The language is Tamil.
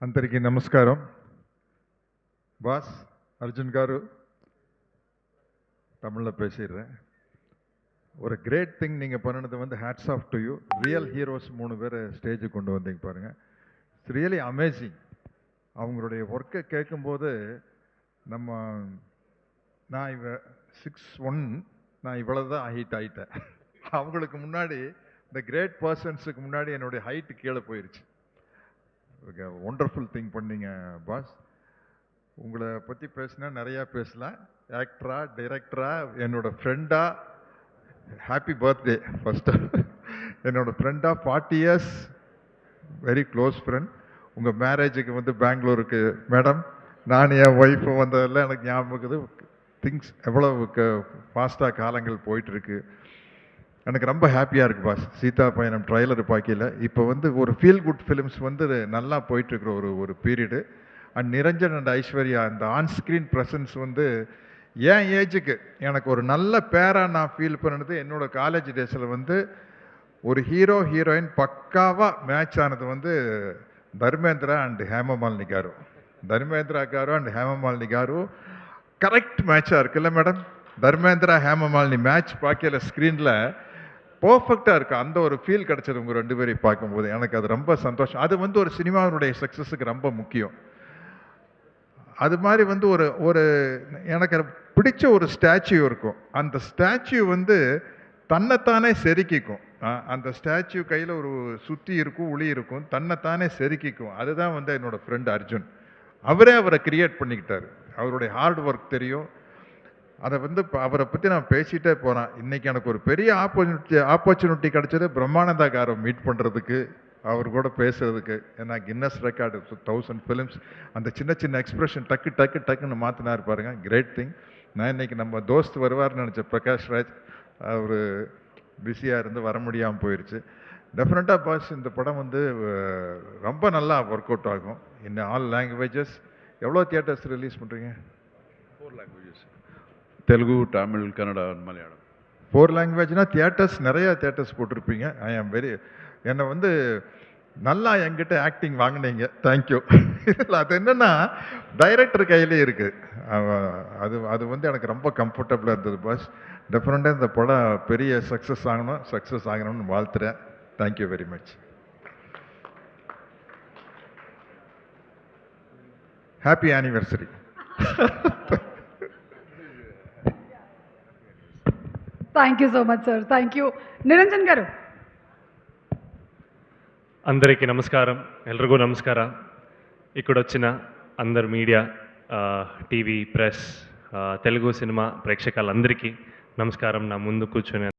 అందరికీ నమస్కారం. బాస్ அர்ஜுன் గారు தமிழில் பேசிடுறேன். ஒரு கிரேட் திங் நீங்கள் பண்ணினது வந்து hats off to you. Real heroes 3 பேர் ஸ்டேஜுக்கு கொண்டு வந்தீங்க பாருங்கள். It's really amazing. அவங்களுடைய ஒர்க்கை கேட்கும்போது நான் 6'1", நான் இவ்வளோ தான் ஹைட் ஆகிட்டேன். அவங்களுக்கு முன்னாடி இந்த கிரேட் பர்சன்ஸுக்கு முன்னாடி என்னுடைய ஹைட்டு கீழே போயிடுச்சு. ஒண்டர்ஃபுல் திங் பண்ணீங்க பாஸ். உங்களை பற்றி பேசினா நிறையா பேசலாம். ஆக்டரா, டைரக்டரா, என்னோட ஃப்ரெண்டா, ஹாப்பி பர்த்டே ஃபர்ஸ்ட். என்னோட ஃப்ரெண்டா 40 இயர்ஸ், வெரி க்ளோஸ் ஃப்ரெண்ட். உங்கள் மேரேஜுக்கு வந்து பெங்களூருக்கு மேடம், நான் என் ஒய்ஃபு வந்ததெல்லாம் எனக்கு ஞாபகம் இருக்குது. திங்ஸ் எவ்வளவு ஃபாஸ்ட்டாக காலங்கள் போயிட்டுருக்கு. எனக்கு ரொம்ப ஹாப்பியாக இருக்குது பாஸ். சீதா பயணம் ட்ரைலர் பார்க்கல. இப்போ வந்து ஒரு ஃபீல் குட் ஃபிலிம்ஸ் வந்து நல்லா போயிட்டுருக்குற ஒரு period. And Niranjan and Aishwarya அந்த ஆன்ஸ்க்ரீன் ப்ரெசன்ஸ் வந்து என் ஏஜுக்கு எனக்கு ஒரு நல்ல பேராக நான் ஃபீல் பண்ணது. என்னோடய காலேஜ் டேஸில் வந்து ஒரு ஹீரோ ஹீரோயின் பக்காவாக மேட்ச் ஆனது வந்து Dharmendra and Hemamalini garu. Dharmendra garu and Hemamalini garu correct மேட்சாக இருக்குல்ல மேடம்? தர்மேந்திரா ஹேமமாலினி மேட்ச் பார்க்கல ஸ்க்ரீனில் பர்ஃபெக்டாக இருக்குது. அந்த ஒரு ஃபீல் கிடச்சது உங்கள் 2 பேரையும் பார்க்கும்போது. எனக்கு அது ரொம்ப சந்தோஷம். அது வந்து ஒரு சினிமாவினுடைய சக்ஸஸுக்கு ரொம்ப முக்கியம். அது மாதிரி வந்து ஒரு எனக்கு பிடிச்ச ஒரு ஸ்டாச்சு இருக்கும். அந்த ஸ்டாச்சு வந்து தன்னைத்தானே செதுக்கிக்கும். அந்த ஸ்டாச்சு கையில் ஒரு சுத்தி இருக்கும், உளி இருக்கும், தன்னைத்தானே செதுக்கிக்கும். அதுதான் வந்து என்னோடய ஃப்ரெண்ட் அர்ஜுன். அவரை கிரியேட் பண்ணிக்கிட்டார். அவருடைய ஹார்ட் ஒர்க் தெரியும். அதை வந்து அவரை பற்றி நான் பேசிகிட்டே போகிறேன். இன்றைக்கி எனக்கு ஒரு பெரிய ஆப்பர்ச்சுனிட்டி கிடச்சது பிரம்மானந்தா காரை மீட் பண்ணுறதுக்கு, அவர் கூட பேசுகிறதுக்கு. ஏன்னா கின்னஸ் ரெக்கார்டு 1000 ஃபிலிம்ஸ். அந்த சின்ன சின்ன எக்ஸ்பிரஷன் டக்குன்னு மாற்றினார் பாருங்க. Great thing. நான் இன்றைக்கி நம்ம தோஸ்த் வருவார்னு நினச்சேன், பிரகாஷ் ராஜ். அவர் பிஸியாக இருந்து வர முடியாமல் போயிடுச்சு. டெஃபினட்டாக பாஸ், இந்த படம் வந்து ரொம்ப நல்லா ஒர்க் அவுட் ஆகும். In all languages. எவ்வளோ தியேட்டர்ஸ் ரிலீஸ் பண்ணுறீங்க? 4 லாங்குவேஜஸ். தெலுங்கு, தமிழ், கன்னடா, மலையாளம். 4 லாங்குவேஜ்னா தியேட்டர்ஸ் நிறைய தியேட்டர்ஸ் போட்டிருப்பீங்க. ஐ ஆம் வெரி, என்னை வந்து நல்லா என்கிட்ட ஆக்டிங் வாங்கினீங்க. தேங்க்யூ. இல்லை, அது என்னென்னா டைரக்டர் கையிலே இருக்குது. அது வந்து எனக்கு ரொம்ப கம்ஃபர்டபுளாக இருந்தது பாஸ். டெஃபினட்டாக இந்த படம் பெரிய சக்ஸஸ் ஆகணும்னு வாழ்த்துறேன். Thank you very much. Happy anniversary. Thank you so much sir. Thank you. Niranjan గారు. అందరికీ నమస్కారం. ఎల్లరిಗೂ నమస్ಕಾರ. ఇక్కడొచ్చిన అందరు media, TV, press, Telugu cinema ప్రేక్షకులందరికీ నమస్కారం. నా ముందు కూర్చొని